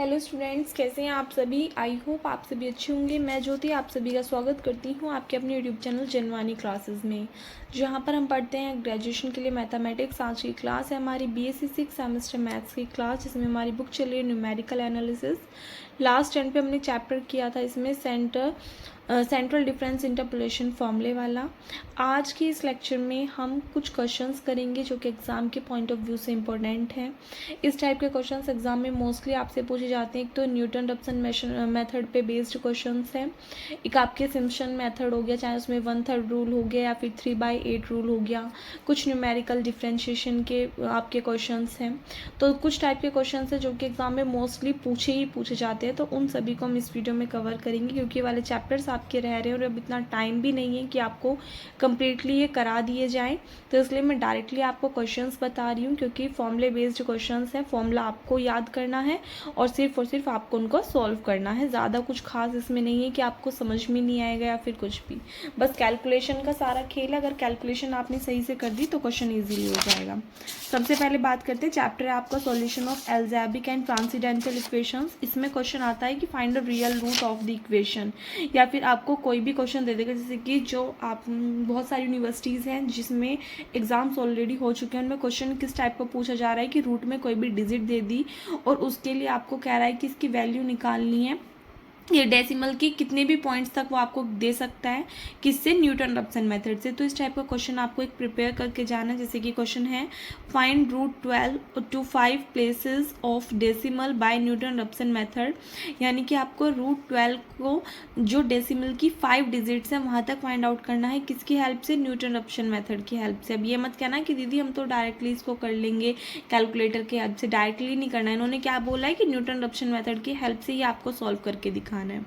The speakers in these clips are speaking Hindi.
हेलो स्टूडेंट्स, कैसे हैं आप सभी। आई होप आप सभी अच्छे होंगे। मैं ज्योति आप सभी का स्वागत करती हूं आपके अपने यूट्यूब चैनल जनवानी क्लासेस में, जहां पर हम पढ़ते हैं ग्रेजुएशन के लिए मैथमेटिक्स। आज की क्लास है हमारी बीएससी 6 सेमेस्टर मैथ्स की क्लास, जिसमें हमारी बुक चल रही है न्यूमेरिकल एनालिसिस। लास्ट टाइम पे हमने चैप्टर किया था इसमें सेंट्रल डिफरेंस इंटरपोलेशन फॉर्मूले वाला। आज की इस लेक्चर में हम कुछ क्वेश्चंस करेंगे जो कि एग्ज़ाम के पॉइंट ऑफ व्यू से इम्पोर्टेंट हैं। इस टाइप के क्वेश्चंस एग्जाम में मोस्टली आपसे पूछे जाते हैं। एक तो न्यूटन रप्सन मेथड पे बेस्ड क्वेश्चंस हैं, एक आपके सिम्पसन मेथड हो गया, चाहे उसमें 1/3 रूल हो गया या फिर 3/8 रूल हो गया, कुछ न्यूमेरिकल डिफ्रेंशिएशन के आपके क्वेश्चंस हैं। तो कुछ टाइप के क्वेश्चंस हैं जो कि एग्जाम में मोस्टली पूछे जाते हैं, तो उन सभी को हम इस वीडियो में कवर करेंगे, क्योंकि वाले चैप्टर्स आपके रह रहे हैं और अब इतना टाइम भी नहीं है कि आपको कम्प्लीटली ये करा दिए जाएँ। तो इसलिए मैं डायरेक्टली आपको क्वेश्चंस बता रही हूँ, क्योंकि फॉर्मूले बेस्ड क्वेश्चंस हैं। फॉर्मूला आपको याद करना है और सिर्फ आपको उनको सॉल्व करना है। ज़्यादा कुछ खास इसमें नहीं है कि आपको समझ में नहीं आएगा या फिर कुछ भी, बस कैलकुलेशन का सारा खेल है। अगर कैलकुलेशन आपने सही से कर दी तो क्वेश्चन ईजिली हो जाएगा। सबसे पहले बात करते हैं, चैप्टर है आपका solution of algebraic and transcendental equations. इसमें क्वेश्चन आता है कि find the real root of the equation, या फिर आपको कोई भी क्वेश्चन दे देगा, जैसे कि जो आप बहुत सारी यूनिवर्सिटीज़ हैं जिसमें एग्जाम्स ऑलरेडी हो चुके हैं, उनमें क्वेश्चन किस टाइप का पूछा जा रहा है कि रूट में कोई भी डिजिट दे दी और उसके लिए आपको कह रहा है कि इसकी वैल्यू निकालनी है। ये डेसिमल की कितने भी पॉइंट्स तक वो आपको दे सकता है, किससे, न्यूटन रप्सन मेथड से। तो इस टाइप का क्वेश्चन आपको एक प्रिपेयर करके जाना है। जैसे कि क्वेश्चन है find root 12 to 5 places of decimal by Newton Raphson method, यानी कि आपको रूट 12 को जो डेसिमल की 5 डिजिट्स हैं वहाँ तक फाइंड आउट करना है, किसकी हेल्प से, न्यूटन रप्सन मेथड की हेल्प से। अब ये मत कहना कि दीदी हम तो डायरेक्टली इसको कर लेंगे कैलकुलेटर की हेल्प से। डायरेक्टली नहीं करना है, इन्होंने क्या बोला है कि न्यूटन रप्सन मेथड की हेल्प से ही आपको सॉल्व करके दिखाना है।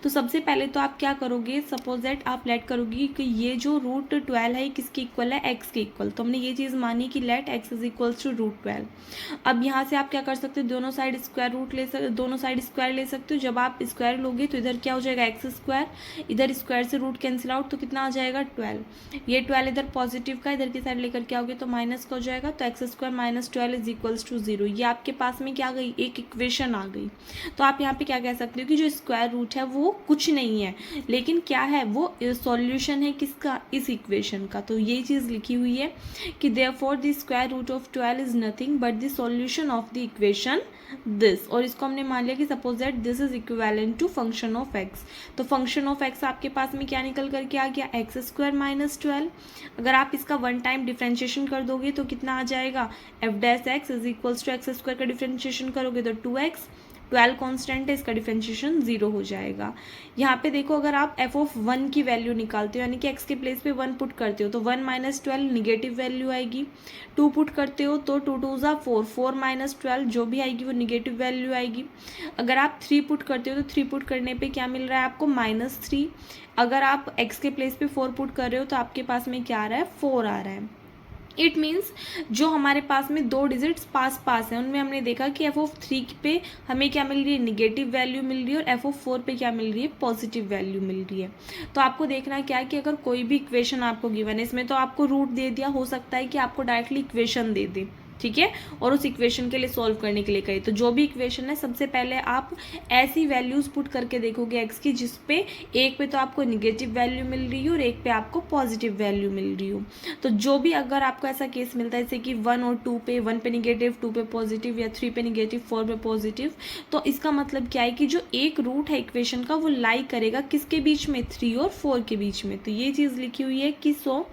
तो सबसे पहले तो आप क्या करोगे, सपोज दैट आप लेट करोगी कि ये जो रूट 12 है किसके इक्वल है, एक्स के इक्वल। तो हमने ये चीज़ मानी कि let X is equals to root 12। अब यहाँ से आप क्या कर सकते हो, दोनों साइड स्क्वायर रूट दोनों साइड स्क्वायर ले सकते हो। जब आप स्क्वायर लोगे तो इधर क्या हो जाएगा, एक्स स्क्वायर, इधर स्क्वायर से रूट कैंसिल आउट, तो कितना आ जाएगा 12। ये 12 इधर पॉजिटिव का इधर की साइड लेकर के आओगे तो माइनस का हो जाएगा, तो X square minus 12 is equals to 0। ये आपके पास में क्या आ गई, एक इक्वेशन आ गई। तो आप यहाँ पे क्या कह सकते हो कि जो स्क्वायर रूट है वो कुछ नहीं है, लेकिन क्या है, वो सॉल्यूशन है किसका, इस इक्वेशन का। तो ये चीज़ लिखी हुई है कि therefore the square root of 12 is nothing but the solution of the equation this. और इसको हमने मान लिया कि suppose that this is equivalent to function of X. तो फंक्शन ऑफ एक्स आपके पास में क्या निकल करके आ गया, एक्स स्क्वायर माइनस 12। अगर आप इसका वन टाइम डिफ्रेंशिएशन कर दोगे तो कितना आ जाएगा, F dash X is equals to X square का डिफ्रेंशिएशन करोगे तो 2x, 12 कॉन्स्टेंट है, इसका डिफ्रेंशिएशन 0 हो जाएगा। यहाँ पे देखो, अगर आप एफ ऑफ 1 की वैल्यू निकालते हो, यानी कि एक्स के प्लेस पे 1 पुट करते हो तो 1 माइनस 12 निगेटिव वैल्यू आएगी। 2 पुट करते हो तो 2 2 ज़ा 4, 4 माइनस 12 जो भी आएगी वो निगेटिव वैल्यू आएगी। अगर आप 3 पुट करते हो तो 3 पुट करने पे क्या मिल रहा है आपको, -3। अगर आप एक्स के प्लेस पे 4 पुट कर रहे हो तो आपके पास में क्या आ रहा है, 4 आ रहा है। इट मीन्स जो हमारे पास में दो डिजिट्स पास पास हैं उनमें हमने देखा कि एफ ऑफ 3 पे हमें क्या मिल रही है, निगेटिव वैल्यू मिल रही है, और एफ ऑफ 4 पे क्या मिल रही है, पॉजिटिव वैल्यू मिल रही है। तो आपको देखना क्या है कि अगर कोई भी इक्वेशन आपको गिवन है, इसमें तो आपको रूट दे दिया, हो सकता है कि आपको डायरेक्टली इक्वेशन दे दे, ठीक है, और उस इक्वेशन के लिए सॉल्व करने के लिए कही। तो जो भी इक्वेशन है सबसे पहले आप ऐसी वैल्यूज पुट करके देखोगे एक्स की, जिसपे एक पे तो आपको निगेटिव वैल्यू मिल रही है और एक पे आपको पॉजिटिव वैल्यू मिल रही हो। तो जो भी अगर आपको ऐसा केस मिलता है जैसे कि 1 और 2 पे, 1 पे निगेटिव, 2 पे पॉजिटिव, या 3 पे निगेटिव, 4 पे पॉजिटिव, तो इसका मतलब क्या है कि जो एक रूट है इक्वेशन का वो लाई करेगा किसके बीच में, 3 और 4 के बीच में। तो ये चीज़ लिखी हुई है कि so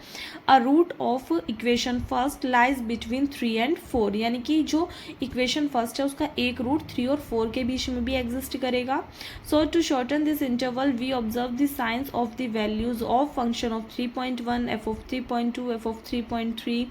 a root of equation first lies between 3 and 4, यानी कि जो इक्वेशन फर्स्ट है उसका एक रूट 3 और 4 के बीच में भी एग्जिस्ट करेगा। So to shorten this interval we observe the signs of the values of function of 3.1, f of 3.2, f of 3.3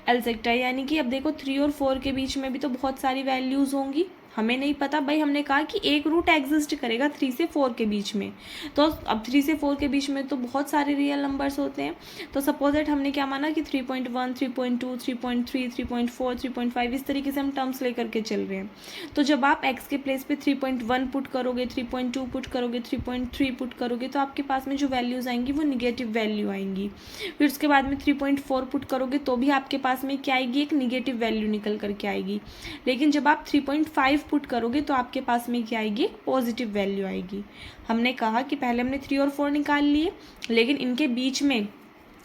एल्सेक्टा। यानी कि अब देखो 3 और 4 के बीच में भी तो बहुत सारी वैल्यूज होंगी, हमें नहीं पता भाई, हमने कहा कि एक रूट एग्जिस्ट करेगा 3 से 4 के बीच में। तो अब 3 से 4 के बीच में तो बहुत सारे रियल नंबर्स होते हैं। तो सपोज दैट हमने क्या माना कि 3.1, 3.2, 3.3, 3.4, 3.5, इस तरीके से हम टर्म्स लेकर के चल रहे हैं। तो जब आप x के प्लेस पे 3.1 पुट करोगे, 3.2 पुट करोगे, 3.3 पुट करोगे, तो आपके पास में जो वैल्यूज आएंगी वो निगेटिव वैल्यू आएंगी। फिर उसके बाद में 3.4 पुट करोगे तो भी आपके पास में क्या आएगी, एक निगेटिव वैल्यू निकल करके आएगी। लेकिन जब आप 3.5 5 पुट करोगे तो आपके पास में क्या आएगी, पॉजिटिव वैल्यू आएगी। हमने कहा कि पहले हमने 3 और 4 निकाल लिए, लेकिन इनके बीच में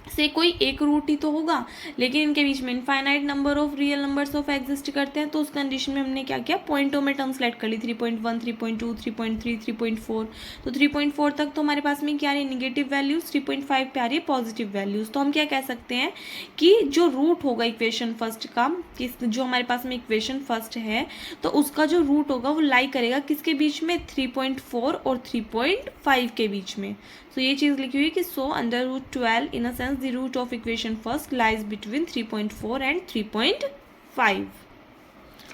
से कोई एक रूट ही तो होगा, लेकिन इनके बीच में infinite number of real numbers of exist करते हैं। तो उस कंडीशन में हमने क्या किया, पॉइंटों में टर्म सेलेक्ट कर ली, 3.1, 3.2, 3.3, 3.4। तो 3.4 तक तो हमारे पास में क्या आ रही है, निगेटिव वैल्यूज, 3.5 पे आ रही है पॉजिटिव वैल्यूज। तो हम क्या कह सकते हैं कि जो रूट होगा इक्वेशन फर्स्ट का, जो हमारे पास में इक्वेशन फर्स्ट है, तो उसका जो रूट होगा वो लाई करेगा किसके बीच में, 3.4 और 3.5 के बीच में। तो ये चीज़ लिखी हुई कि so under root 12 in a sense the root of equation first lies between 3.4 and 3.5।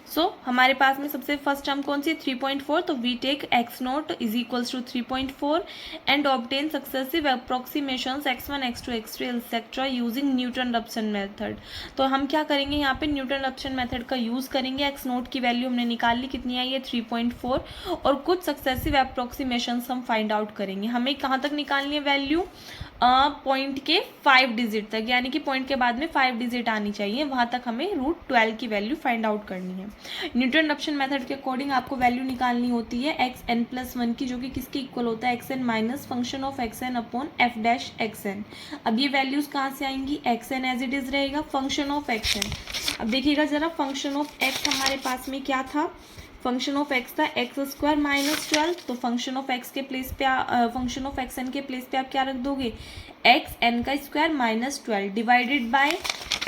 So हमारे पास में सबसे फर्स्ट टर्म कौन सी है, 3.4। तो we take x not is equals to 3.4 and obtain successive approximations x1, x2, x3 etcetera using Newton Raphson method. तो हम क्या करेंगे, यहाँ पे न्यूटन रैप्सन मेथड का यूज़ करेंगे। x नॉट की वैल्यू हमने निकाल ली, कितनी आई है, 3.4, और कुछ सक्सेसिव अप्रोक्सीमेशंस हम फाइंड आउट करेंगे। हमें कहाँ तक निकालनी है वैल्यू, पॉइंट के 5 डिजिट तक, यानी कि पॉइंट के बाद में 5 डिजिट आनी चाहिए, वहाँ तक हमें रूट 12 की वैल्यू फाइंड आउट करनी है। न्यूटन रैप्सन मेथड के अकॉर्डिंग आपको वैल्यू निकालनी होती है xn+1 की, जो कि किसके इक्वल होता है, xn minus function of xn upon f dash xn। अब ये वैल्यूज कहाँ से आएंगी, xn एज इट इज रहेगा, फंक्शन ऑफ xn। अब देखिएगा जरा, फंक्शन ऑफ x हमारे पास में क्या था, फंक्शन ऑफ x था x² माइनस 12। तो फंक्शन ऑफ x के प्लेस पे फंक्शन ऑफ xn के प्लेस पे आप क्या रख दोगे, xn का square minus 12 divided by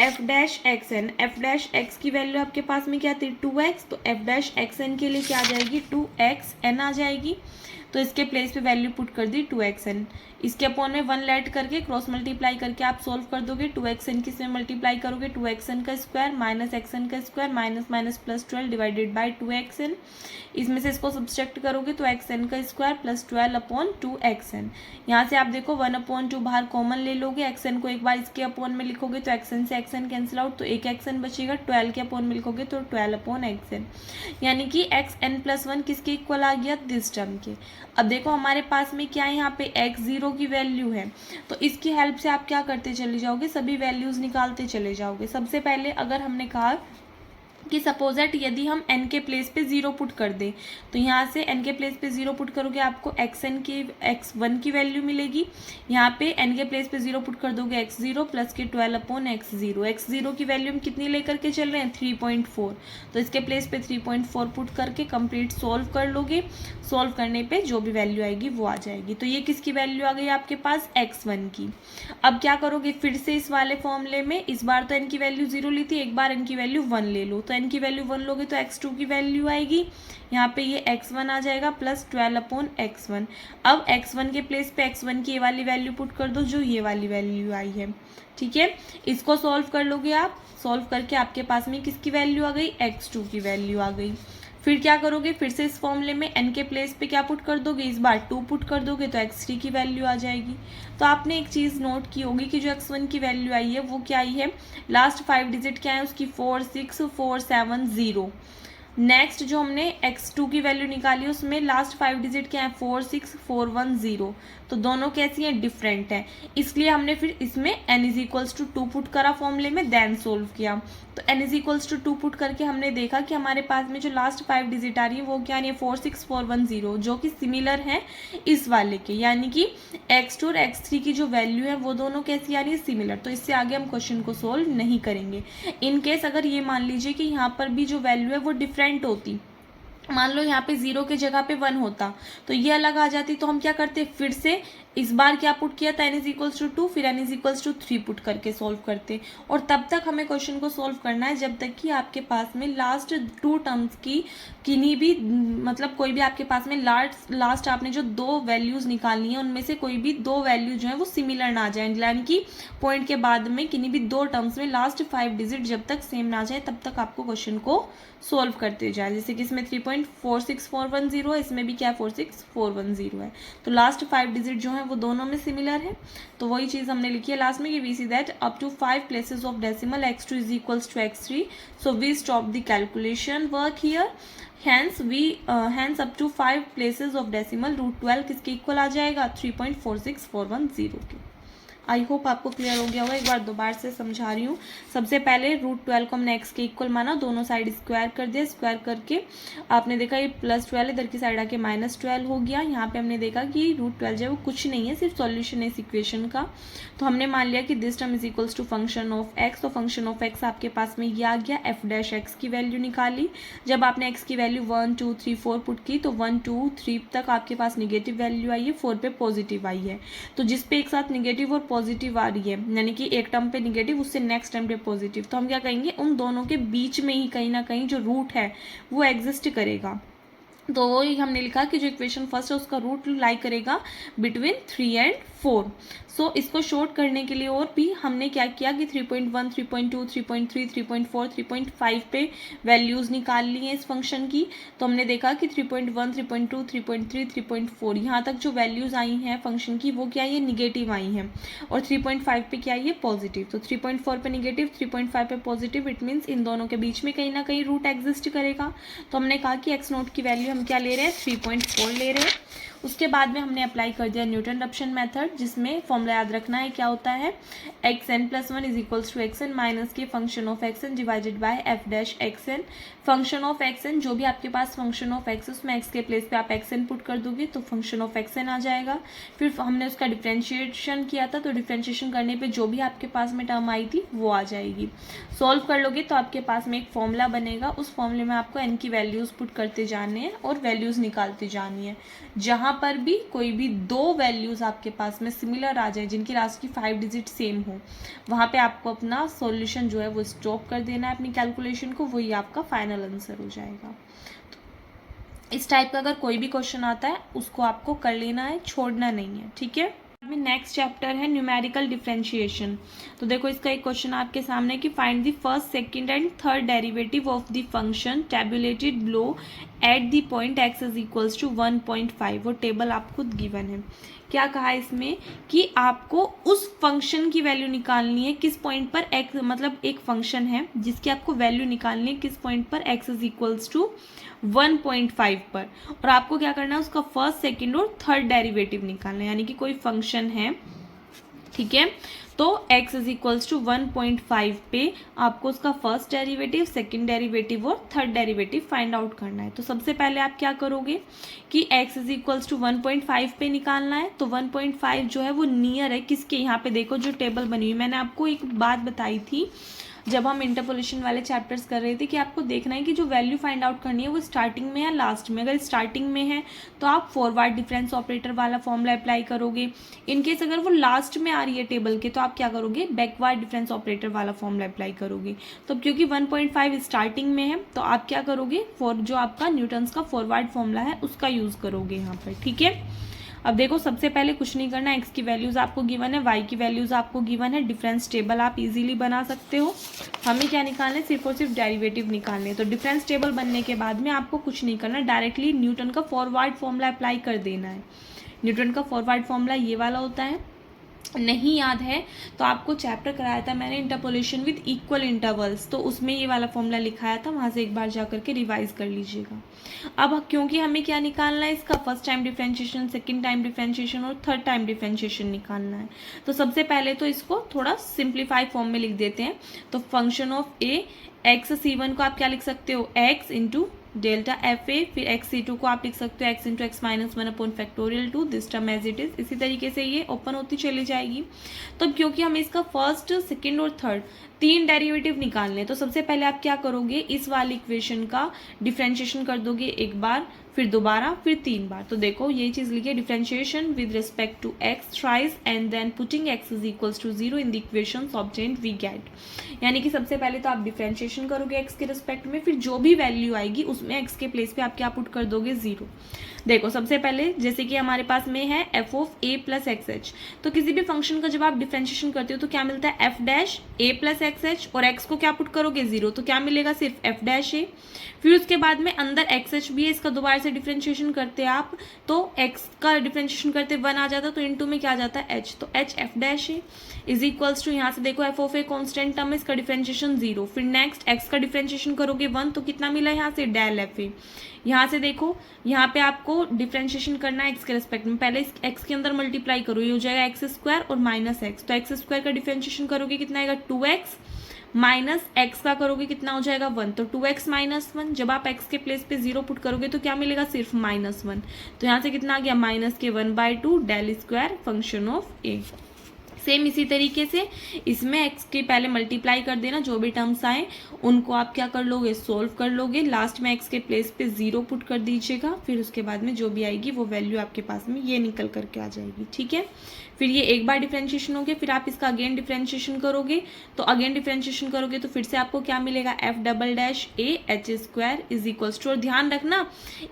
f dash xn। f dash x की वैल्यू आपके पास में क्या थी, 2x। तो f डैश xn के लिए क्या आ जाएगी, 2xn आ जाएगी। तो इसके प्लेस पे वैल्यू पुट कर दी 2xn। इसके अपॉन में 1 लेट करके क्रॉस मल्टीप्लाई करके आप सोल्व कर दोगे। 2xn किसमें मल्टीप्लाई करोगे, 2xn का स्क्वायर माइनस xn का square minus minus plus 12 divided by 2xn। इसमें से इसको सब्सट्रैक्ट करोगे तो xn का स्क्वायर प्लस 12 अपॉन 2xn। यहाँ से आप देखो 1/2 बाहर कॉमन ले लोगे, xn को एक बार इसके अपॉन में लिखोगे तो xn से xn कैंसिल आउट, तो एक xn बचेगा। 12 के अपॉन में लिखोगे तो 12 अपॉन xn, यानी कि xn+1 किसके इक्वल आ गया, दिस टर्म के। अब देखो हमारे पास में क्या है, यहाँ पे x0 की वैल्यू है, तो इसकी हेल्प से आप क्या करते चले जाओगे, सभी वैल्यूज निकालते चले जाओगे। सबसे पहले अगर हमने कहा कि सपोज दैट यदि हम n के प्लेस पे 0 पुट कर दें, तो यहाँ से n के प्लेस पे 0 पुट करोगे आपको xn की x1 की वैल्यू मिलेगी। यहाँ पे n के प्लेस पे 0 पुट कर दोगे x0 प्लस के 12 अपॉन x0। x0 की वैल्यू हम कितनी लेकर के चल रहे हैं, 3.4। तो इसके प्लेस पे 3.4 पुट करके कंप्लीट सोल्व कर लोगे। सोल्व करने पे जो भी वैल्यू आएगी वो आ जाएगी। तो ये किसकी वैल्यू आ गई आपके पास, x1 की। अब क्या करोगे, फिर से इस वाले फॉर्मूले में इस बार तो n की वैल्यू 0 ली थी, एक बार n की वैल्यू 1 ले लो। तो n की वैल्यू 1 लोगे तो x2 की वैल्यू आएगी, यहाँ पे ये x1 आ जाएगा प्लस 12 अपॉन x1। अब x1 के प्लेस पे x1 की ये वाली वैल्यू पुट कर दो जो ये वाली वैल्यू आई है, ठीक है। इसको सॉल्व कर लोगे आप, सॉल्व करके आपके पास में किसकी वैल्यू आ गई, x2 की वैल्यू आ गई। फिर क्या करोगे, फिर से इस फॉर्मूले में n के प्लेस पे क्या पुट कर दोगे, इस बार 2 पुट कर दोगे तो x3 की वैल्यू आ जाएगी। तो आपने एक चीज़ नोट की होगी कि जो x1 की वैल्यू आई है वो क्या आई है, लास्ट 5 डिजिट क्या है उसकी, 46470। नेक्स्ट जो हमने x2 की वैल्यू निकाली उसमें लास्ट 5 डिजिट क्या है, 46410। तो दोनों कैसी हैं, डिफरेंट है, इसलिए हमने फिर इसमें n is equals to 2 put करा फॉर्मूले में, देन सोल्व किया। तो n is equals to 2 put करके हमने देखा कि हमारे पास में जो लास्ट 5 डिजिट आ रही है वो क्या नहीं है, 46410, जो कि सिमिलर है इस वाले के, यानी कि x2 और x3 की जो वैल्यू है वो दोनों कैसी आ रही है, सिमिलर। तो इससे आगे हम क्वेश्चन को सोल्व नहीं करेंगे। इन केस अगर ये मान लीजिए कि यहाँ पर भी जो वैल्यू है वो डिफरेंट होती, मान लो यहाँ पे 0 की जगह पे 1 होता तो ये अलग आ जाती, तो हम क्या करते, फिर से इस बार क्या पुट किया था, n इज इक्वल्स टू 2, फिर n is equals to 3 put करके सोल्व करते। और तब तक हमें क्वेश्चन को सोल्व करना है जब तक कि आपके पास में लास्ट 2 टर्म्स की किन्हीं भी, मतलब कोई भी आपके पास में लास्ट आपने जो 2 वैल्यूज निकालनी है उनमें से कोई भी 2 वैल्यू जो है वो सिमिलर ना आ जाए, यानी कि पॉइंट के बाद में किन्हीं भी 2 टर्म्स में लास्ट 5 डिजिट जब तक सेम ना जाए तब तक आपको क्वेश्चन को सोल्व करते जाए। जैसे कि इसमें 3.46410 है, इसमें भी क्या 46410 है, तो लास्ट 5 डिजिट जो है वो दोनों में सिमिलर है। तो वही चीज़ हमने लिखी है लास्ट में कि we see that up to 5 places of decimal x2 is equals to x3, so we stop the calculation work here, hence up to 5 places of decimal root 12 किसके इक्वल आ जाएगा, 3.46410 के। आई होप आपको क्लियर हो गया होगा। एक बार दोबारा से समझा रही हूँ। सबसे पहले √12 को हमने x के इक्वल माना, दोनों साइड स्क्वायर कर दिया। स्क्वायर करके आपने देखा ये +12 इधर की साइड आके -12 हो गया। यहाँ पे हमने देखा कि √12 जो है वो कुछ नहीं है, सिर्फ सॉल्यूशन है इस इक्वेशन का। तो हमने मान लिया कि this term is equals to function of x। तो फंक्शन ऑफ x आपके पास में ये आ गया। f' की वैल्यू निकाली। जब आपने x की वैल्यू 1 2 3 4 पुट की तो 1 2 3 तक आपके पास निगेटिव वैल्यू आई है, 4 पे पॉजिटिव आई है। तो जिस पे एक साथ निगेटिव और पॉजिटिव आ रही है, यानी कि एक टर्म पे निगेटिव उससे नेक्स्ट टर्म पे पॉजिटिव, तो हम क्या कहेंगे, उन दोनों के बीच में ही कहीं ना कहीं जो रूट है वो एग्जिस्ट करेगा। तो वही हमने लिखा कि जो इक्वेशन फर्स्ट है उसका रूट लाई करेगा बिटवीन 3 and 4। सो इसको शॉर्ट करने के लिए और भी हमने क्या किया कि 3.1 3.2 3.3 3.4 3.5 पे वैल्यूज़ निकाल ली हैं इस फंक्शन की। तो हमने देखा कि 3.1 3.2 3.3 3.4 यहाँ तक जो वैल्यूज़ आई हैं फंक्शन की वो क्या है, ये निगेटिव आई हैं, और 3.5 पे क्या है, ये पॉजिटिव। तो 3.4 पे निगेटिव, 3.5 पे पॉजिटिव, इट मीन्स इन दोनों के बीच में कहीं ना कहीं रूट एग्जिस्ट करेगा। तो हमने कहा कि x0 की वैल्यू हम क्या ले रहे हैं, 3.4 ले रहे हैं। उसके बाद में हमने अप्लाई कर दिया न्यूटन रैप्सन मेथड, जिसमें फॉर्मूला याद रखना है क्या होता है, xn+1 is equals to xn minus के function of xn divided bye f'(xn). Function of xn, जो भी आपके पास फंक्शन ऑफ x उसमें x के प्लेस पे आप xn पुट कर दोगे तो फंक्शन ऑफ xn आ जाएगा। फिर हमने उसका डिफ्रेंशिएशन किया था, तो डिफ्रेंशिएशन करने पे जो भी आपके पास में टर्म आई थी वो आ जाएगी। सॉल्व कर लोगे तो आपके पास में एक फॉर्मूला बनेगा, उस फॉर्मूले में आपको n की वैल्यूज़ पुट करते जाने हैं और वैल्यूज़ निकालती जानी है। जहाँ पर भी कोई भी दो वैल्यूज़ आपके पास में सिमिलर आ जाए, जिनकी लास्ट की 5 डिजिट सेम हो, वहाँ पे आपको अपना सॉल्यूशन जो है वो स्टॉप कर देना है अपनी कैलकुलेशन को, वही आपका फाइनल आंसर हो जाएगा। तो इस टाइप का अगर कोई भी क्वेश्चन आता है उसको आपको कर लेना है, छोड़ना नहीं है, ठीक है। में नेक्स्ट चैप्टर है न्यूमेरिकल डिफरेंशिएशन। तो देखो इसका एक क्वेश्चन आपके सामने कि find the first second and third derivative of the function tabulated below at the point x is equals to 1.5। वो टेबल आपको गिवन है। क्या कहा इसमें कि आपको उस फंक्शन की वैल्यू निकालनी है किस पॉइंट पर x, मतलब एक फंक्शन है जिसकी आपको वैल्यू निकालनी है किस पॉइंट पर x इज इक्वल्स टू 1.5 पर, और आपको क्या करना है उसका फर्स्ट सेकंड और थर्ड डेरिवेटिव निकालना है। यानी कि कोई फंक्शन है, ठीक है, तो x इज इक्वल्स टू 1.5 पे आपको उसका फर्स्ट डेरिवेटिव, सेकंड डेरिवेटिव और थर्ड डेरिवेटिव फाइंड आउट करना है। तो सबसे पहले आप क्या करोगे कि x इज इक्वल्स टू 1.5 पे निकालना है। तो 1.5 जो है वो नियर है किसके, यहाँ पे देखो जो टेबल बनी हुई, मैंने आपको एक बात बताई थी जब हम इंटरपोलेशन वाले चैप्टर्स कर रहे थे कि आपको देखना है कि जो वैल्यू फाइंड आउट करनी है वो स्टार्टिंग में या लास्ट में। अगर स्टार्टिंग में है तो आप फॉरवर्ड डिफरेंस ऑपरेटर वाला फॉर्मूला अप्लाई करोगे। इनकेस अगर वो लास्ट में आ रही है टेबल के तो आप क्या करोगे, बैकवर्ड डिफरेंस ऑपरेटर वाला फॉर्मूला अप्लाई करोगे। तो क्योंकि 1.5 स्टार्टिंग में है तो आप क्या करोगे, फॉर जो आपका न्यूटन्स का फॉरवर्ड फॉर्मूला है उसका यूज़ करोगे यहाँ पर, ठीक है। अब देखो सबसे पहले कुछ नहीं करना, x की वैल्यूज़ आपको गिवन है, y की वैल्यूज़ आपको गिवन है, डिफरेंस टेबल आप इजीली बना सकते हो। हमें क्या निकालना है, सिर्फ और सिर्फ डेरिवेटिव निकालने हैं। तो डिफरेंस टेबल बनने के बाद में आपको कुछ नहीं करना, डायरेक्टली न्यूटन का फॉरवर्ड फॉर्मूला अप्लाई कर देना है। न्यूटन का फॉरवर्ड फॉर्मूला ये वाला होता है। नहीं याद है तो आपको चैप्टर कराया था मैंने इंटरपोलेशन विद इक्वल इंटरवल्स, तो उसमें ये वाला फॉर्मूला लिखाया था, वहाँ से एक बार जा करके रिवाइज कर लीजिएगा। अब क्योंकि हमें क्या निकालना है, इसका first time differentiation, second time differentiation और थर्ड टाइम डिफरेंशिएशन निकालना है। तो सबसे पहले तो इसको थोड़ा सिंप्लीफाई फॉर्म में लिख देते हैं। तो फंक्शन ऑफ ए x(c1) को आप क्या लिख सकते हो, x into delta F A, फिर x(c2) को आप लिख सकते हो x into x-1/2 this term as it is. इसी तरीके से ये ओपन होती चली जाएगी। तो क्योंकि हमें इसका फर्स्ट, सेकंड और थर्ड 3 डेरिवेटिव निकालने हैं, तो सबसे पहले आप क्या करोगे, इस वाली इक्वेशन का डिफरेंशिएशन कर दोगे एक बार, फिर दोबारा, फिर 3 बार। तो देखो ये चीज़ लिखिए, differentiation with respect to x thrice and then putting x is equals to 0 in the equations obtained we get. यानी कि सबसे पहले तो आप डिफरेंशिएशन करोगे x के रिस्पेक्ट में, फिर जो भी वैल्यू आएगी उसमें x के प्लेस पे आप क्या पुट कर दोगे, 0। देखो सबसे पहले जैसे कि हमारे पास में है f of a plus x H, तो किसी भी फंक्शन का जब आप डिफरेंशिएशन करते हो तो क्या मिलता है, f dash a plus x H, और x को क्या पुट करोगे, 0, तो क्या मिलेगा, सिर्फ f डैश a। फिर उसके बाद में अंदर एक्स एच भी है, इसका दोबारा से डिफरेंशिएशन करते आप तो x का डिफरेंशिएशन करते 1 आ जाता, तो इनटू में क्या आ जाता है, h, तो h f dash a is equals to, यहाँ से देखो f of a constant term है, इसका डिफरेंशिएशन 0। फिर नेक्स्ट x का डिफरेंशिएशन करोगे 1, तो कितना मिला यहाँ से, डेल f a। यहाँ से देखो, यहाँ पे आपको डिफ्रेंशिएशन करना है एक्स के रेस्पेक्ट में। पहले इस एक्स के अंदर मल्टीप्लाई करो, ये हो जाएगा एक्स स्क्वायर और माइनस एक्स। तो एक्स स्क्वायर का डिफ्रेंशिएशन करोगे कितना आएगा 2x, माइनस एक्स का करोगे कितना हो जाएगा 1। तो 2x माइनस 1, जब आप x के प्लेस पे 0 पुट करोगे तो क्या मिलेगा, सिर्फ -1। तो यहाँ से कितना आ गया -1/2 del square function of A. Same इसी तरीके से इसमें x के पहले मल्टीप्लाई कर देना, जो भी टर्म्स आए उनको आप क्या कर लोगे, सोल्व कर लोगे। लास्ट में x के प्लेस पे 0 पुट कर दीजिएगा, फिर उसके बाद में जो भी आएगी वो वैल्यू आपके पास में ये निकल करके आ जाएगी। ठीक है, फिर ये एक बार डिफ्रेंशिएशन हो गया, फिर आप इसका अगेन डिफ्रेंशिएशन करोगे। तो अगेन डिफ्रेंशिएशन करोगे तो फिर से आपको क्या मिलेगा, f"(a)h² इज इक्वल्स टू, और ध्यान रखना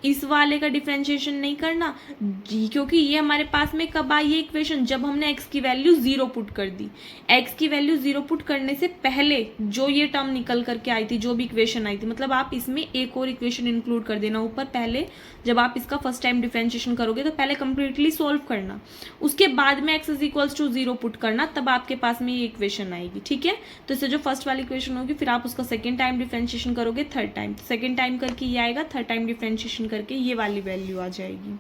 इस वाले का डिफ्रेंशिएशन नहीं करना क्योंकि ये हमारे पास में कब आई है इक्वेशन, जब हमने x की वैल्यू 0 पुट कर दी। x की वैल्यू 0 पुट करने से पहले जो ये टर्म निकल करके आई थी, जो भी इक्वेशन आई थी, मतलब आप इसमें एक और इक्वेशन इंक्लूड कर देना ऊपर। पहले जब आप इसका फर्स्ट टाइम डिफ्रेंशिएशन करोगे तो पहले कंप्लीटली सोल्व करना, उसके बाद में x is equals to 0 put करना, तब आपके पास में ये इक्वेशन आएगी। ठीक है, तो इससे जो फर्स्ट वाली इक्वेशन होगी फिर आप उसका सेकेंड टाइम डिफ्रेंशिएशन करोगे, थर्ड टाइम, सेकेंड टाइम करके ये आएगा, थर्ड टाइम डिफ्रेंशिएशन करके ये वाली वैल्यू आ जाएगी।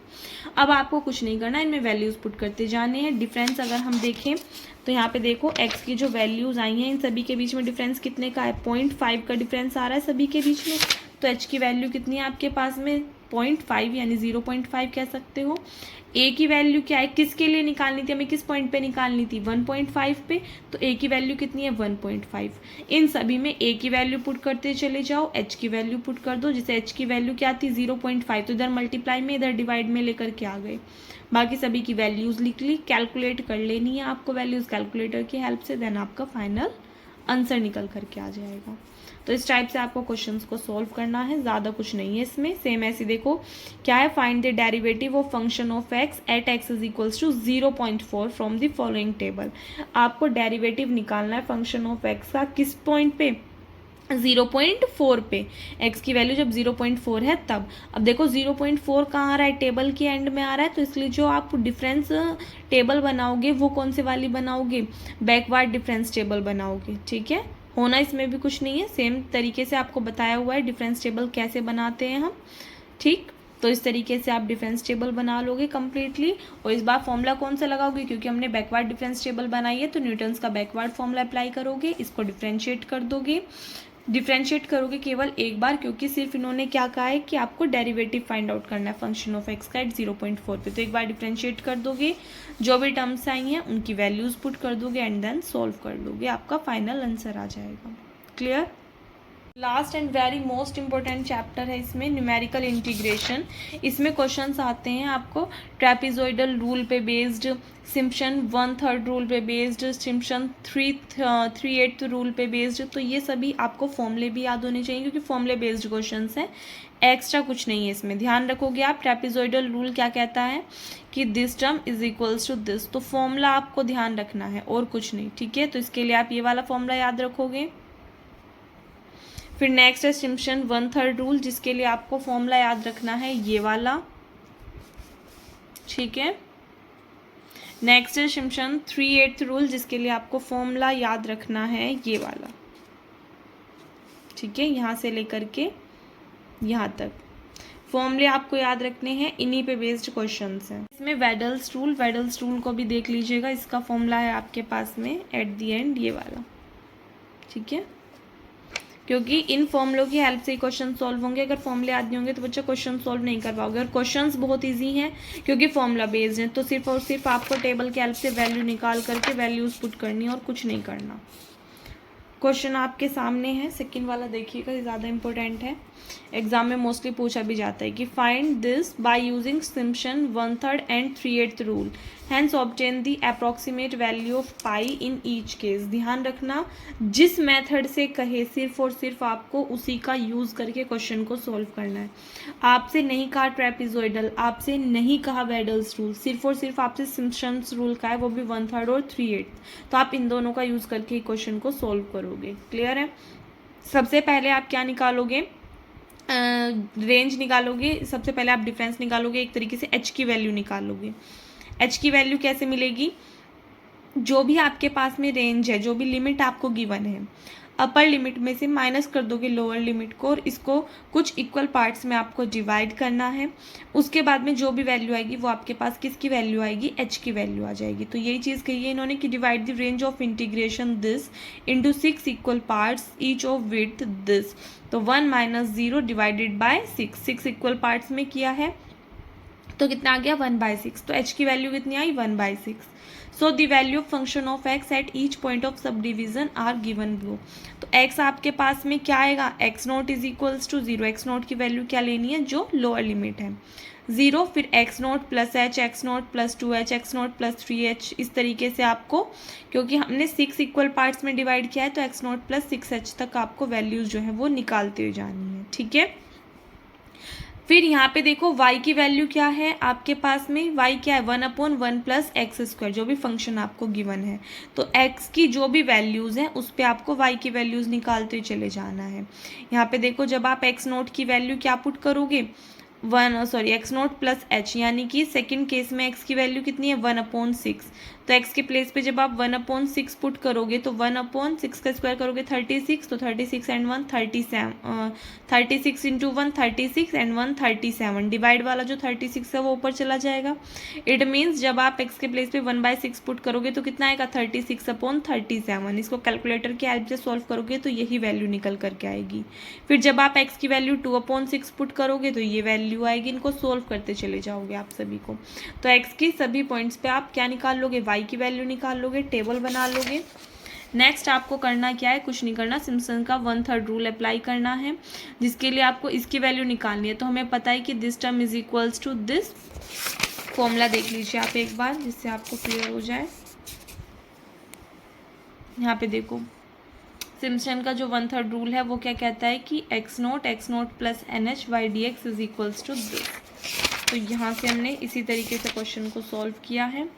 अब आपको कुछ नहीं करना, इनमें वैल्यूज पुट करते जाने हैं। डिफरेंस अगर हम देखें तो यहाँ पे देखो x की जो वैल्यूज आई हैं इन सभी के बीच में डिफरेंस कितने का है, 0.5 का डिफरेंस आ रहा है सभी के बीच में। तो h की वैल्यू कितनी है आपके पास में 0.5 यानी 0.5 कह सकते हो। a की वैल्यू क्या है, किसके लिए निकालनी थी, हमें किस पॉइंट पे निकालनी थी 1.5 पे, तो a की वैल्यू कितनी है 1.5। इन सभी में a की वैल्यू पुट करते चले जाओ, h की वैल्यू पुट कर दो। जैसे h की वैल्यू क्या थी 0.5, तो इधर मल्टीप्लाई में इधर डिवाइड में लेकर के आ गए। बाकी सभी की वैल्यूज लिख ली, कैलकुलेट कर लेनी है आपको वैल्यूज कैलकुलेटर की हेल्प से, देन आपका फाइनल आंसर निकल करके आ जाएगा। तो इस टाइप से आपको क्वेश्चंस को सॉल्व करना है, ज़्यादा कुछ नहीं है इसमें। सेम ऐसे देखो क्या है, find the derivative of function of x at x is equals to 0.4 from the following table. आपको डेरिवेटिव निकालना है फंक्शन ऑफ x का किस पॉइंट पे, 0.4 पे। x की वैल्यू जब 0.4 है तब। अब देखो 0.4 कहाँ आ रहा है, टेबल के एंड में आ रहा है, तो इसलिए जो आप डिफरेंस टेबल बनाओगे वो कौन से वाली बनाओगे, बैकवर्ड डिफरेंस टेबल बनाओगे। ठीक है, होना इसमें भी कुछ नहीं है, सेम तरीके से आपको बताया हुआ है डिफरेंस टेबल कैसे बनाते हैं हम। ठीक, तो इस तरीके से आप डिफरेंस टेबल बना लोगे कम्प्लीटली। और इस बार फॉर्मूला कौन सा लगाओगे, क्योंकि हमने बैकवर्ड डिफरेंस टेबल बनाई है तो न्यूटन्स का बैकवर्ड फॉर्मूला अप्लाई करोगे, इसको डिफ्रेंशिएट कर दोगे। डिफ्रेंशिएट करोगे केवल एक बार, क्योंकि सिर्फ इन्होंने क्या कहा है कि आपको डेरिवेटिव फाइंड आउट करना है फंक्शन ऑफ एक्स का एट 0.4 पे। तो एक बार डिफ्रेंशिएट कर दोगे, जो भी टर्म्स आई हैं उनकी वैल्यूज पुट कर दोगे एंड देन सॉल्व कर लोगे, आपका फाइनल आंसर आ जाएगा। Clear. Last and very most important chapter है इसमें, न्यूमेरिकल इंटीग्रेशन। इसमें क्वेश्चंस आते हैं आपको ट्रेपेजॉइडल रूल पे बेस्ड, सिम्पसन 1/3 रूल पे बेस्ड, सिम्पसन 3/8 रूल पे बेस्ड। तो ये सभी आपको फॉर्मूले भी याद होने चाहिए क्योंकि फॉर्मूले बेस्ड क्वेश्चंस हैं, एक्स्ट्रा कुछ नहीं है इसमें। ध्यान रखोगे आप, ट्रेपेजॉइडल रूल क्या कहता है कि this term is equals to this, तो फॉर्मूला आपको ध्यान रखना है और कुछ नहीं। ठीक है, तो इसके लिए आप ये वाला फॉर्मूला याद रखोगे। फिर नेक्स्ट है सिम्पसन 1/3 रूल, जिसके लिए आपको फॉर्मूला याद रखना है ये वाला। ठीक है, नेक्स्ट है सिम्पसन 3/8 रूल, जिसके लिए आपको फॉर्मूला याद रखना है ये वाला। ठीक है, यहाँ से लेकर के यहाँ तक फॉर्मूले आपको याद रखने हैं, इन्हीं पे बेस्ड क्वेश्चंस हैं। इसमें वेडल्स रूल को भी देख लीजिएगा, इसका फॉर्मूला है आपके पास में एट द एंड ये वाला। ठीक है, क्योंकि इन फॉर्मूलों की हेल्प से ही क्वेश्चन सॉल्व होंगे। अगर फॉर्मूले याद नहीं होंगे तो बच्चा क्वेश्चन सॉल्व नहीं कर पाओगे। और क्वेश्चंस बहुत इजी हैं क्योंकि फॉर्मूला बेस्ड हैं, तो सिर्फ और सिर्फ आपको टेबल की हेल्प से वैल्यू निकाल करके वैल्यूज पुट करनी है और कुछ नहीं करना। क्वेश्चन आपके सामने है, सेकंड वाला देखिएगा, ये ज़्यादा इंपॉर्टेंट है, एग्जाम में मोस्टली पूछा भी जाता है कि find this by using Simpson 1/3 and 3/8 rule, hence obtain the approximate value of pi in each case. ध्यान रखना, जिस मेथड से कहे सिर्फ और सिर्फ आपको उसी का यूज़ करके क्वेश्चन को सॉल्व करना है। आपसे नहीं कहा ट्रेपेजॉइडल, आपसे नहीं कहा वेडल्स रूल, सिर्फ और सिर्फ आपसे सिम्पसन रूल का है, वो भी 1/3 और 3/8। तो आप इन दोनों का यूज़ करके क्वेश्चन को सॉल्व करोगे। क्लियर है। सबसे पहले आप क्या निकालोगे, रेंज निकालोगे। सबसे पहले आप डिफरेंस निकालोगे, एक तरीके से h की वैल्यू निकालोगे। h की वैल्यू कैसे मिलेगी, जो भी आपके पास में रेंज है, जो भी लिमिट आपको गिवन है, अपर लिमिट में से माइनस कर दोगे लोअर लिमिट को और इसको कुछ इक्वल पार्ट्स में आपको डिवाइड करना है। उसके बाद में जो भी वैल्यू आएगी वो आपके पास किसकी वैल्यू आएगी, एच की वैल्यू आ जाएगी। तो यही चीज़ कही है इन्होंने कि divide the range of integration this into 6 equal parts each of width this. तो 1 - 0 डिवाइडेड बाय 6 इक्वल पार्ट्स में किया है तो कितना आ गया 1/6। तो h की वैल्यू कितनी आई 1/6। So the value of function of x at each point of subdivision are given below. तो x आपके पास में क्या आएगा, x0 is equals to 0। x0 की वैल्यू क्या लेनी है, जो लोअर लिमिट है 0, फिर x0 plus h, x0 plus 2h, x0 plus 3h, इस तरीके से आपको, क्योंकि हमने 6 इक्वल पार्ट्स में डिवाइड किया है तो x0 प्लस 6h तक आपको वैल्यूज जो है वो निकालते हुए जानी है। ठीक है, फिर यहाँ पे देखो y की वैल्यू क्या है आपके पास में, y क्या है 1/1 प्लस एक्स स्क्वायर, जो भी फंक्शन आपको गिवन है। तो x की जो भी वैल्यूज़ हैं उस पे आपको y की वैल्यूज़ निकालते हुए चले जाना है। यहाँ पे देखो जब आप x0 की वैल्यू क्या पुट करोगे, x0 प्लस h, यानी कि सेकंड केस में x की वैल्यू कितनी है 1/6। तो x के प्लेस पे जब आप 1/6 पुट करोगे तो 1/6 का स्क्वायर करोगे 36, तो 36 एंड 1 37, 36 इंटू 1 36 एंड 1 37, डिवाइड वाला जो 36 है वो ऊपर चला जाएगा। इट मीन्स जब आप x के प्लेस पे 1/6 पुट करोगे तो कितना आएगा 36/37। इसको कैलकुलेटर की हेल्प से सॉल्व करोगे तो यही वैल्यू निकल करके आएगी। फिर जब आप x की वैल्यू 2/6 पुट करोगे तो ये वैल्यू आएगी। इनको सोल्व करते चले जाओगे आप सभी को। तो x की सभी पॉइंट्स पे आप क्या निकाल लोगे, y की वैल्यू निकाल लोगे, टेबल बना लोगे। नेक्स्ट आपको करना क्या है, कुछ नहीं करना, सिम्पसन का 1/3 रूल अप्लाई करना है, जिसके लिए आपको इसकी वैल्यू निकालनी है। तो हमें पता है कि this term is equals to this. Formula देख लीजिए आप एक बार, जिससे आपको क्लियर हो जाए। यहाँ पे देखो सिम्पसन का जो 1/3 रूल है वो क्या कहता है कि x0 plus NH y dx is equals to this. तो यहाँ से हमने इसी तरीके से क्वेश्चन को सॉल्व किया है।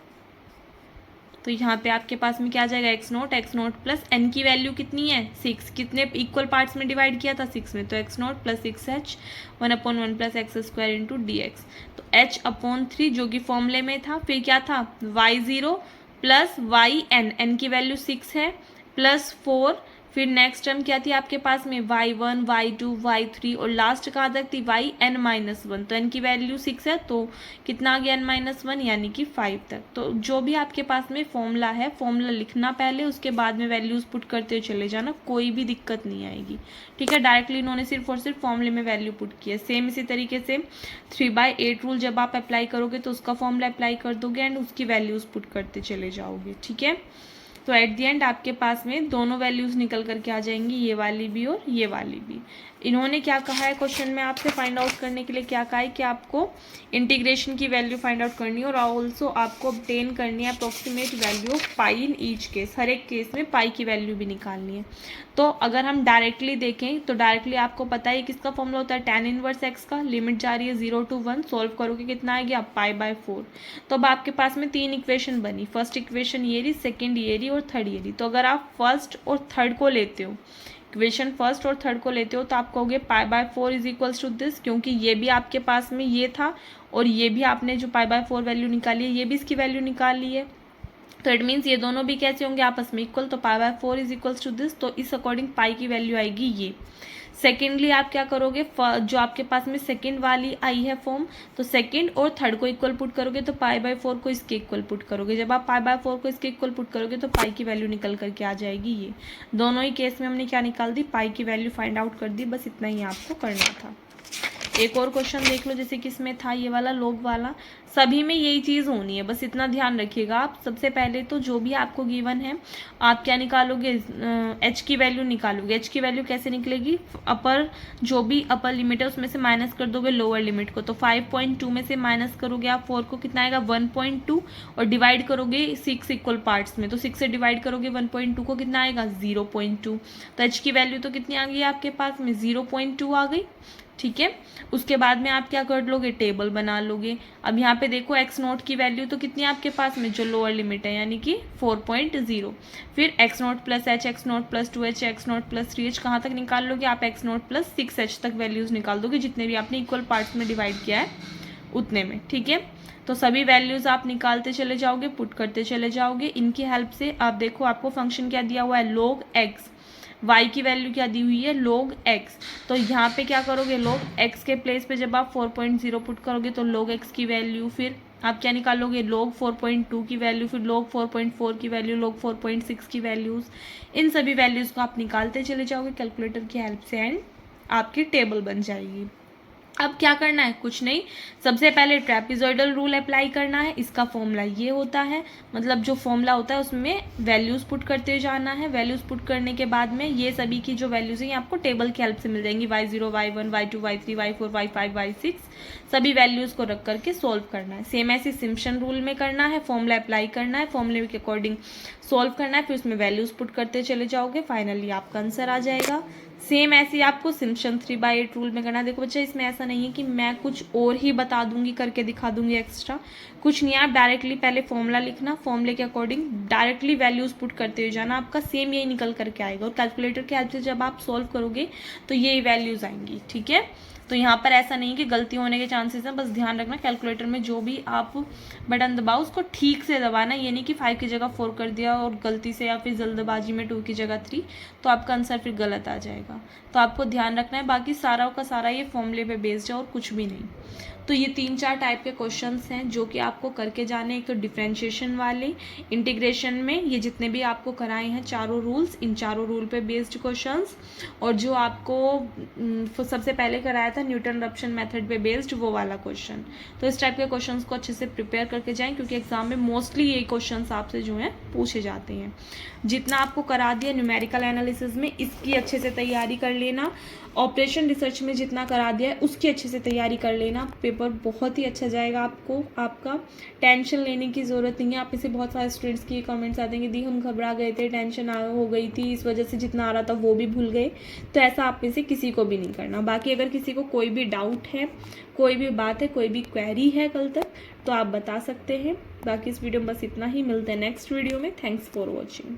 तो यहाँ पे आपके पास में क्या आ जाएगा, x0 प्लस n की वैल्यू कितनी है 6, कितने इक्वल पार्ट्स में डिवाइड किया था 6 में, तो x0 plus 6h 1/1 plus x square into dx। तो h/3 जो कि फॉर्मूले में था, फिर क्या था y0 प्लस yn की वैल्यू 6 है प्लस 4, फिर नेक्स्ट टर्म क्या थी आपके पास में y1 y2 y3 और लास्ट कहाँ तक थी yn-1। तो n की वैल्यू 6 है तो कितना आ गया n-1, यानी कि 5 तक। तो जो भी आपके पास में फॉर्मूला है, फॉर्मूला लिखना पहले, उसके बाद में वैल्यूज पुट करते हुए चले जाना, कोई भी दिक्कत नहीं आएगी। ठीक है, डायरेक्टली इन्होंने सिर्फ और सिर्फ फॉर्मूले में वैल्यू पुट की है। सेम इसी तरीके से 3/8 रूल जब आप अप्लाई करोगे तो उसका फॉर्मूला अप्लाई कर दोगे एंड उसकी वैल्यूज पुट करते चले जाओगे। ठीक है, तो एट द एंड आपके पास में दोनों वैल्यूज़ निकल करके आ जाएंगी, ये वाली भी और ये वाली भी। इन्होंने क्या कहा है क्वेश्चन में आपसे फाइंड आउट करने के लिए, क्या कहा है कि आपको इंटीग्रेशन की वैल्यू फाइंड आउट करनी है और ऑल्सो आपको ऑब्टेन करनी है approximate value of pi in each case. हर एक केस में पाई की वैल्यू भी निकालनी है। तो अगर हम डायरेक्टली देखें तो डायरेक्टली आपको पता है किसका फॉर्मूला होता है, tan इनवर्स x का। लिमिट जा रही है 0 to 1, सॉल्व करोगे कितना आएगा π/4। तो अब आपके पास में 3 इक्वेशन बनी। फर्स्ट इक्वेशन ये रही, सेकेंड ये रही और थर्ड ये रही। तो अगर आप फर्स्ट और थर्ड को लेते हो, इक्वेशन फर्स्ट और थर्ड को लेते हो, तो आप कहोगे π/4 इज इक्वल्स टू दिस, क्योंकि ये भी आपके पास में ये था और ये भी आपने जो π/4 वैल्यू निकाली है ये भी इसकी वैल्यू निकाल ली है। तो इट मीन्स ये दोनों भी कैसे होंगे आपस में इक्वल, तो π/4 इज इक्वल्स टू दिस। तो इस अकॉर्डिंग पाई की वैल्यू आएगी ये। सेकेंडली आप क्या करोगे, जो आपके पास में सेकेंड वाली आई है फॉर्म, तो सेकेंड और थर्ड को इक्वल पुट करोगे तो π/4 को इसके इक्वल पुट करोगे। जब आप π/4 को इसके इक्वल पुट करोगे तो पाई की वैल्यू निकल करके आ जाएगी ये। दोनों ही केस में हमने क्या निकाल दी, पाई की वैल्यू फाइंड आउट कर दी। बस इतना ही आपको करना था। एक और क्वेश्चन देख लो, जैसे किसमें था ये वाला लोग वाला, सभी में यही चीज़ होनी है, बस इतना ध्यान रखिएगा आप। सबसे पहले तो जो भी आपको गिवन है आप क्या निकालोगे, h की वैल्यू निकालोगे। h की वैल्यू कैसे निकलेगी, अपर जो भी अपर लिमिट है उसमें से माइनस कर दोगे लोअर लिमिट को। तो 5.2 में से माइनस करोगे आप 4 को, कितना आएगा 1.2 और डिवाइड करोगे 6 इक्वल पार्ट्स में। तो 6 से डिवाइड करोगे 1.2 को, कितना आएगा 0.2। तो h की वैल्यू तो कितनी आ गई आपके पास में 0.2 आ गई। ठीक है, उसके बाद में आप क्या कर लोगे, टेबल बना लोगे। अब यहाँ पे देखो x0 की वैल्यू तो कितनी है आपके पास में, जो लोअर लिमिट है यानी कि 4.0। फिर x0 plus h, x0 plus 2h, x0 plus 3h कहाँ तक निकाल लोगे आप, x0 प्लस 6h तक वैल्यूज़ निकाल दोगे, जितने भी आपने इक्वल पार्ट्स में डिवाइड किया है उतने में। ठीक है, तो सभी वैल्यूज़ आप निकालते चले जाओगे, पुट करते चले जाओगे। इनकी हेल्प से आप देखो आपको फंक्शन क्या दिया हुआ है, log x। y की वैल्यू क्या दी हुई है, log x। तो यहाँ पे क्या करोगे, log x के प्लेस पे जब आप 4.0 पुट करोगे तो log x की वैल्यू, फिर आप क्या निकालोगे, log 4.2 की वैल्यू, फिर log 4.4 की वैल्यू, log 4.6 की वैल्यूज़। इन सभी वैल्यूज़ को आप निकालते चले जाओगे कैलकुलेटर की हेल्प से एंड आपकी टेबल बन जाएगी। अब क्या करना है, कुछ नहीं, सबसे पहले ट्रेपेजॉइडल रूल अप्लाई करना है। इसका फॉर्मूला ये होता है, मतलब जो फॉर्मूला होता है उसमें वैल्यूज़ पुट करते जाना है। वैल्यूज़ पुट करने के बाद में ये सभी की जो वैल्यूज़ हैं ये आपको टेबल की हेल्प से मिल जाएंगी, y0 y1 y2 y3 y4 y5 y6 सभी वैल्यूज़ को रख करके सॉल्व करना है। सेम ऐसे सिम्पसन रूल में करना है, फॉर्मूला अप्लाई करना है, फॉर्मूले के अकॉर्डिंग सॉल्व करना है, फिर उसमें वैल्यूज़ पुट करते चले जाओगे, फाइनली आपका आंसर आ जाएगा। सेम ऐसे ही आपको सिम्पसन 3/8 रूल में करना है। देखो बच्चा, इसमें ऐसा नहीं है कि मैं कुछ और ही बता दूंगी, करके दिखा दूंगी एक्स्ट्रा, कुछ नहीं। आप डायरेक्टली पहले फॉर्मूला लिखना, फॉर्मूले के अकॉर्डिंग डायरेक्टली वैल्यूज़ पुट करते हुए जाना, आपका सेम यही निकल करके आएगा। और कैलकुलेटर के हेल्प से जब आप सॉल्व करोगे तो यही वैल्यूज़ आएंगी, ठीक है। तो यहाँ पर ऐसा नहीं कि गलती होने के चांसेस हैं, बस ध्यान रखना कैलकुलेटर में जो भी आप बटन दबाओ उसको ठीक से दबाना, ये नहीं कि 5 की जगह 4 कर दिया और गलती से या फिर जल्दबाजी में 2 की जगह 3, तो आपका आंसर फिर गलत आ जाएगा। तो आपको ध्यान रखना है, बाकी सारा का सारा ये फॉर्मूले पे बेस्ड है और कुछ भी नहीं। तो ये 3-4 टाइप के क्वेश्चंस हैं जो कि आपको करके जाने। एक तो डिफरेंशिएशन वाले, इंटीग्रेशन में ये जितने भी आपको कराए हैं चारों रूल्स, इन चारों रूल पे बेस्ड क्वेश्चंस, और जो आपको सबसे पहले कराया था न्यूटन रप्शन मेथड पे बेस्ड वो वाला क्वेश्चन। तो इस टाइप के क्वेश्चंस को अच्छे से प्रिपेयर करके जाएं, क्योंकि एग्जाम में मोस्टली यही क्वेश्चंस आपसे जो हैं पूछे जाते हैं। जितना आपको करा दिया न्यूमेरिकल एनालिसिस में, इसकी अच्छे से तैयारी कर लेना। ऑपरेशन रिसर्च में जितना करा दिया है उसकी अच्छे से तैयारी कर लेना। पेपर बहुत ही अच्छा जाएगा आपको, आपका टेंशन लेने की ज़रूरत नहीं है। आप इसे बहुत सारे स्टूडेंट्स की कमेंट्स आते हैं कि दी हम घबरा गए थे, टेंशन हो गई थी, इस वजह से जितना आ रहा था वो भी भूल गए। तो ऐसा आप में से किसी को भी नहीं करना। बाकी अगर किसी को कोई भी डाउट है, कोई भी बात है, कोई भी क्वेरी है कल तक, तो आप बता सकते हैं। बाकी इस वीडियो में बस इतना ही, मिलते हैं नेक्स्ट वीडियो में। Thanks for watching.